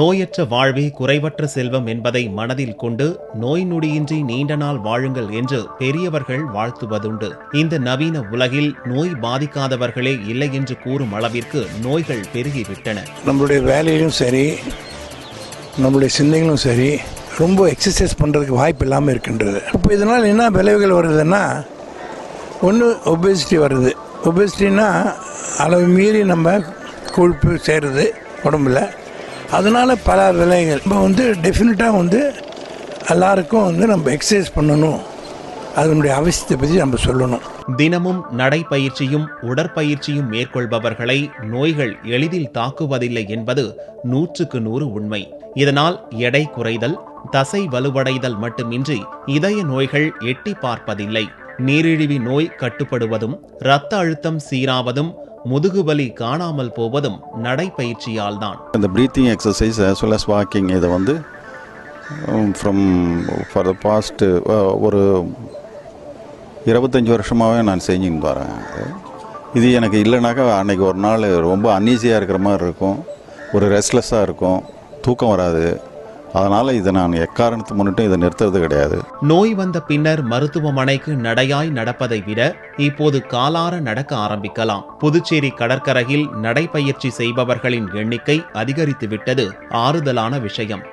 நோயற்ற வாழ்வே குறைவற்ற செல்வம் என்பதை மனதில் கொண்டு நோய் நொடியின்றி நீண்ட நாள் வாழுங்கள் என்று பெரியவர்கள் வாழ்த்துவதுண்டு. இந்த நவீன உலகில் நோய் பாதிக்காதவர்களே இல்லை என்று கூறும் அளவிற்கு நோய்கள் பெருகிவிட்டன. நம்மளுடைய வேலையிலும் சரி, நம்மளுடைய சிந்தனைகளும் சரி, ரொம்ப எக்ஸசைஸ் பண்ணுறதுக்கு வாய்ப்பு இல்லாமல் இருக்கின்றது. இப்போ இதனால் என்ன விளைவுகள் வருதுன்னா, ஒன்று ஒபேசிட்டி வருது. ஒபேசிட்டின்னா அளவு மீறி நம்ம கொழுப்பு சேருது உடம்புல. அதனால் பல விலைகள். இப்போ டெஃபினட்டாக எல்லாருக்கும் நம்ம எக்ஸசைஸ் பண்ணணும், அதனுடைய அவசியத்தை பற்றி நம்ம சொல்லணும். தினமும் நடைப்பயிற்சியும் உடற்பயிற்சியும் மேற்கொள்பவர்களை நோய்கள் எளிதில் தாக்குவதில்லை என்பது 100க்கு 100 உண்மை. இதனால் எடை குறைதல், தசை வலுவடைதல் மட்டுமின்றி இதய நோய்கள் எட்டி பார்ப்பதில்லை. நீரிழிவு நோய் கட்டுப்படுவதும், இரத்த அழுத்தம் சீராவதும், முதுகுவலி காணாமல் போவதும் நடைப்பயிற்சியால் தான். இந்த breathing exercise as well as walking இதை ஃபார் த பாஸ்ட் ஒரு 25 வருஷமாகவே நான் செஞ்சுன்னு வரேன். இது எனக்கு இல்லைனாக்கா அன்றைக்கி ஒரு நாள் ரொம்ப அன்ஈஸியாக இருக்கிற மாதிரி இருக்கும், ஒரு ரெஸ்ட்லெஸ்ஸாக இருக்கும், தூக்கம் வராது. அதனால் இதை நான் எக்காரணத்து முன்னிட்டு இதை நிறுத்துறது கிடையாது. நோய் வந்த பின்னர் மருத்துவமனைக்கு நடையாய் நடப்பதை விட இப்போது காலார நடக்க ஆரம்பிக்கலாம். புதுச்சேரி கடற்கரையில் நடைப்பயிற்சி செய்பவர்களின் எண்ணிக்கை அதிகரித்துவிட்டது ஆறுதலான விஷயம்.